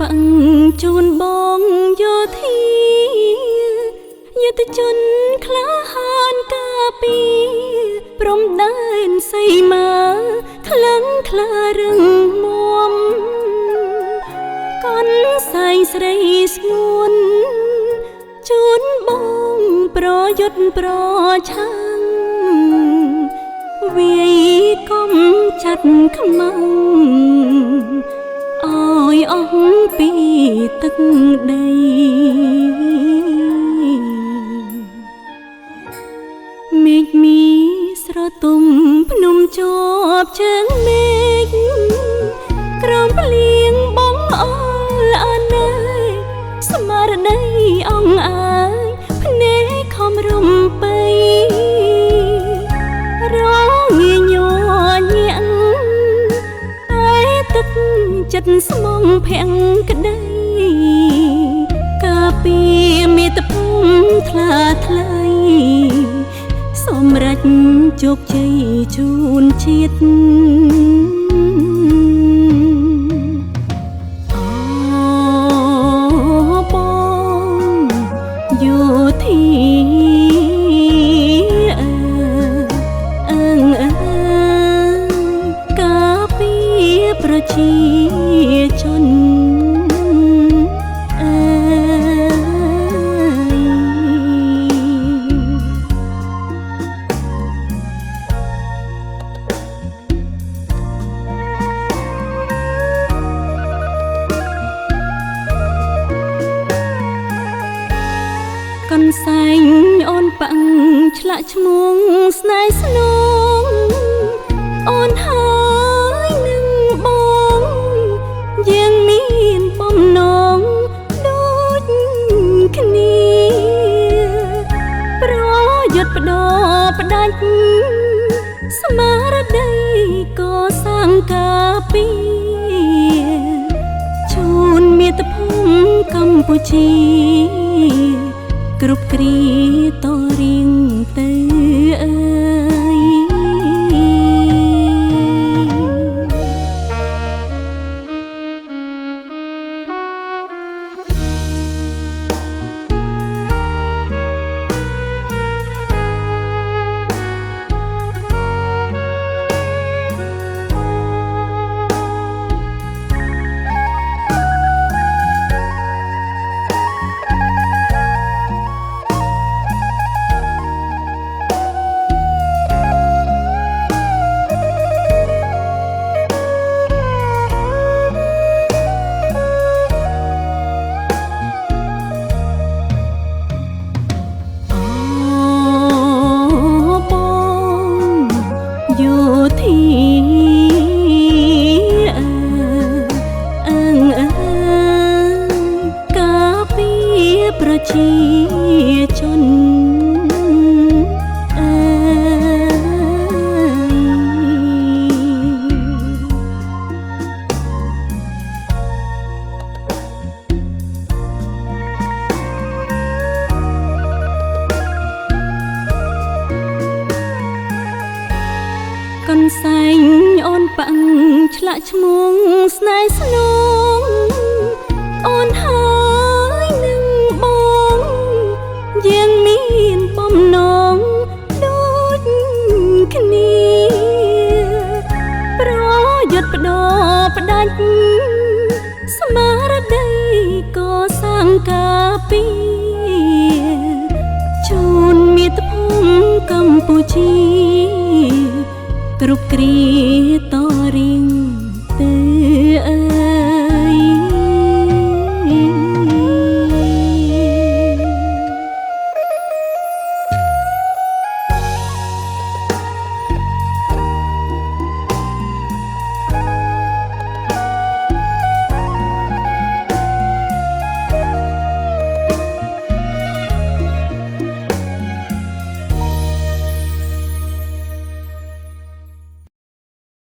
បាំងជូនបងយោធាយុទ្ធជនក្លាហានការពីព្រំដែនសីមាខ្លាំងក្លារឹងមាំកនសែងស្រីស្ងួនជូនបងប្រយុទ្ធប្រឆាំងវាយកុំចាត់ខ្មាំងអើយអស់ពីទឹកដីមេឃមីស្រទុំភ្នំជាប់ជើងមេឃក្រោមភ្លៀងបងអល់អណៃស្មារតីអង្អាយភ្នែកខំរំបីរងាញ័រញាក់តែទឹកចិត្តស្មងភាំងក្ដីកាពីមាតុភូមិថ្លាថ្លៃសម្រេចជោគជ័យជូនជាតិបងយោធាការពារប្រជាជនកនសែងអូនបាំងឆ្លាក់ឈ្មោះស្នេហ៍ស្នងអូនហើយនឹងបងយើងមានបំណងដូចគ្នាប្រយុទ្ធផ្ដោផ្ដាច់ស្មារតីក៏សាងការពីជូនមាតុភូមិកម្ពុជាគ្រប់គ្រាតរៀងទៅអើយយោធាការពារប្រជាជនកនសែងអូនបាំងឆ្លាក់ឈ្មោះស្នេហ៍ស្នងអូនហើយនឹងបងយើងមានបំណងដូចគ្នាប្រយុទ្ធផ្ដោផ្ដាច់ស្មារតីក៏សាងការពីជូនមាតុភូមិកម្ពុជាគ្រប់គ្រាតរៀង